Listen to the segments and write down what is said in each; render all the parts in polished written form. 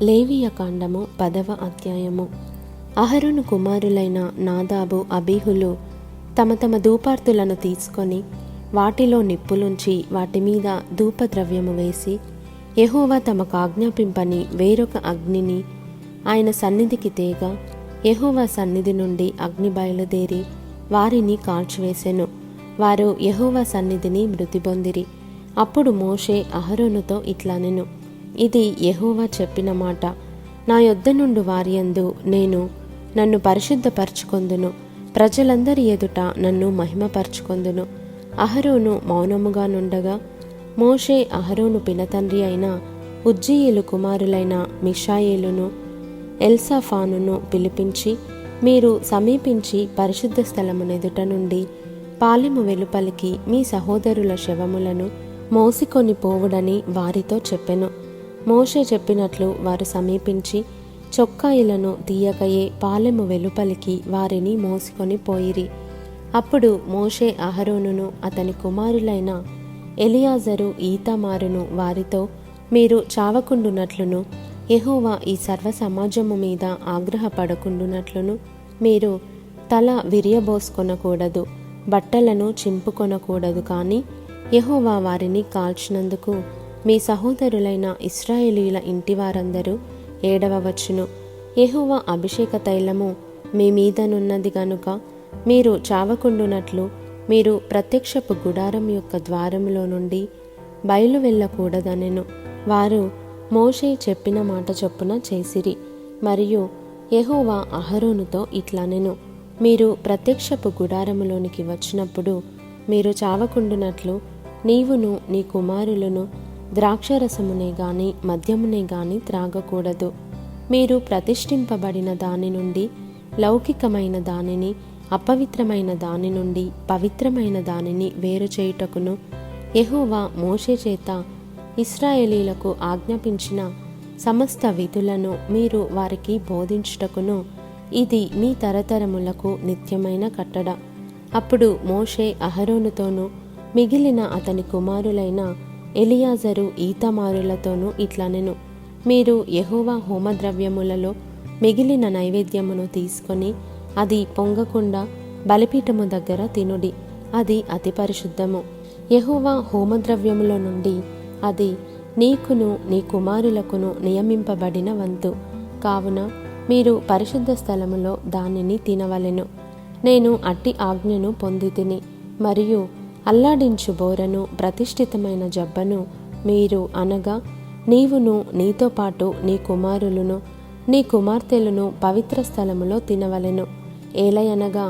లేవియ కాండము 10వ అధ్యాయము. అహరోను కుమారులైన నాదాబు, అబీహులు తమ తమ ధూపార్తులను తీసుకొని వాటిలో నిప్పులుంచి వాటి మీద ధూపద్రవ్యము వేసి, యెహోవా తమకు ఆజ్ఞాపింపని వేరొక అగ్నిని ఆయన సన్నిధికి తేగా, యెహోవా సన్నిధి నుండి అగ్ని బయలుదేరి వారిని కాల్చివేసెను. వారు యెహోవా సన్నిధిని మృతి పొందిరి. అప్పుడు మోషే అహరోనుతో ఇట్లనెను, ఇది యెహోవా చెప్పిన మాట. నా యొద్ద నుండి వారియందు నేను నన్ను పరిశుద్ధపరచుకొందును, ప్రజలందరి ఎదుట నన్ను మహిమపరచుకొందును. అహరోను మౌనముగా నుండగా మోషే అహరోను పినతండ్రి అయిన ఉజ్జీయేలు కుమారులైన మిషాయేలును ఎల్సాఫానును పిలిపించి, మీరు సమీపించి పరిశుద్ధ స్థలమునెదుట నుండి పాలెము వెలుపలికి మీ సహోదరుల శవములను మోసికొని పోవుడని వారితో చెప్పెను. మోషే చెప్పినట్లు వారు సమీపించి చొక్కాయిలను తీయకయే పాలెము వెలుపలికి వారిని మోసుకొని పోయిరి. అప్పుడు మోషే అహరోనును అతని కుమారులైన ఎలియాజరు, ఈతామారును వారితో, మీరు చావకుండునట్లును యెహోవా ఈ సర్వ సమాజము మీద ఆగ్రహపడకుండునట్లును మీరు తల విరియబోసుకొనకూడదు, బట్టలను చింపుకొనకూడదు. కానీ యెహోవా వారిని కాల్చినందుకు మీ సహోదరులైన ఇశ్రాయేలీయుల ఇంటి వారందరూ ఏడవవచ్చును. యెహోవా అభిషేక తైలము మీ మీదనున్నది గనుక మీరు చావకుండునట్లు మీరు ప్రత్యక్షపు గుడారం యొక్క ద్వారములో నుండి బయలు వెళ్ళకూడదనెను. వారు మోషే చెప్పిన మాట చొప్పున చేసిరి. మరియు యెహోవా అహరోనుతో ఇట్లనెను, మీరు ప్రత్యక్షపు గుడారములోనికి వచ్చినప్పుడు మీరు చావకుండునట్లు నీవును నీ కుమారులను ద్రాక్షరసమునే గాని మద్యమునే గాని త్రాగకూడదు. మీరు ప్రతిష్ఠింపబడిన దాని నుండి లౌకికమైన దానిని, అపవిత్రమైన దాని నుండి పవిత్రమైన దానిని వేరు చేయుటకును యెహోవా మోషే చేత ఇశ్రాయేలీలకు ఆజ్ఞాపించిన సమస్త విధులను మీరు వారికి బోధించుటకును ఇది మీ తరతరములకు నిత్యమైన కట్టడ. అప్పుడు మోషే అహరోనుతోనూ మిగిలిన అతని కుమారులైన ఎలియాజరు, ఈతామారులతోనూ ఇట్లనెను, మీరు యెహోవా హోమద్రవ్యములలో మిగిలిన నైవేద్యమును తీసుకొని అది పొంగకుండా బలిపీఠము దగ్గర తినుడి. అది అతి పరిశుద్ధము. యెహోవా హోమద్రవ్యములో నుండి అది నీకును నీ కుమారులకును నియమింపబడిన వంతు. కావున మీరు పరిశుద్ధ స్థలములో దానిని తినవలెను. నేను అట్టి ఆజ్ఞను పొందితిని. మరియు అల్లాడించు బోరను, ప్రతిష్ఠితమైన జబ్బను మీరు అనగా నీవును నీతో పాటు నీ కుమారులను నీ కుమార్తెలను పవిత్ర స్థలములో తినవలెను. ఏలయనగా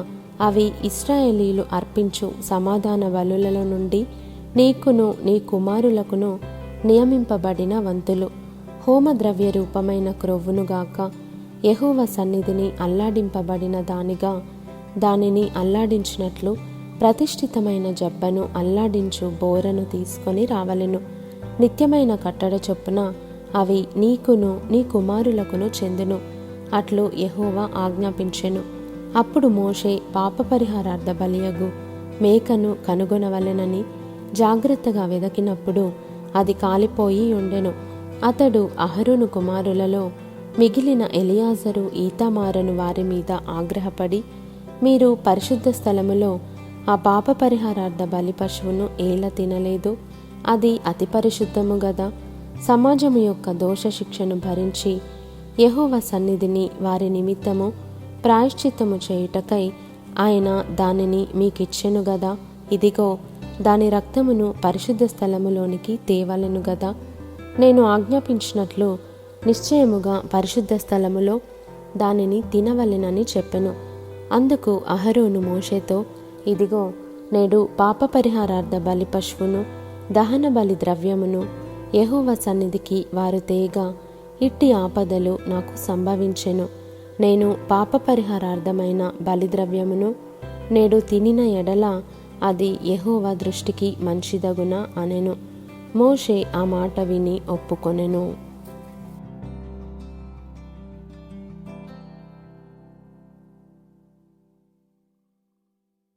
అవి ఇశ్రాయేలీయులు అర్పించు సమాధాన బలులలో నుండి నీకును నీ కుమారులకును నియమింపబడిన వంతులు. హోమద్రవ్య రూపమైన క్రొవ్వునుగాక యెహోవా సన్నిధిని అల్లాడింపబడిన దానిగా దానిని అల్లాడించినట్లు ప్రతిష్ఠితమైన జబ్బను అల్లాడించు బోరను తీసుకొని రావలెను. నిత్యమైన కట్టడ చొప్పున అవి నీకును నీ కుమారులకును చెందును. అట్లు యెహోవా ఆజ్ఞాపించెను. అప్పుడు మోషే పాపపరిహారార్థ బలియగు మేకను కనుగొనవలెనని జాగ్రత్తగా వెదకినప్పుడు అది కాలిపోయి ఉండెను. అతడు అహరోను కుమారులలో మిగిలిన ఎలియాజరు, ఈతామారును వారి మీద ఆగ్రహపడి, మీరు పరిశుద్ధ స్థలములో ఆ పాప పరిహారార్థ బలి పశువును ఏల తినలేదు, అది అతి పరిశుద్ధము గదా. సమాజము యొక్క దోష శిక్షను భరించి యెహోవా సన్నిధిని వారి నిమిత్తము ప్రాయశ్చిత్తము చేయుటకై ఆయన దానిని మీకిచ్చెను గదా. ఇదిగో దాని రక్తమును పరిశుద్ధ స్థలములోనికి తేవలెను గదా. నేను ఆజ్ఞాపించినట్లు నిశ్చయముగా పరిశుద్ధ స్థలములో దానిని తినవలెనని చెప్పెను. అందుకు అహరోను మోషేతో, ఇదిగో నేడు పాప పరిహారార్థ బలి పశువును, దహన బలి ద్రవ్యమును యెహోవా సన్నిధికి వారు తేగా ఇట్టి ఆపదలు నాకు సంభవించెను. నేను పాప పరిహారార్థమైన బలిద్రవ్యమును నేడు తినిన ఎడల అది యెహోవా దృష్టికి మంచిదగునా అనెను. మోషే ఆ మాట విని ఒప్పుకొనెను.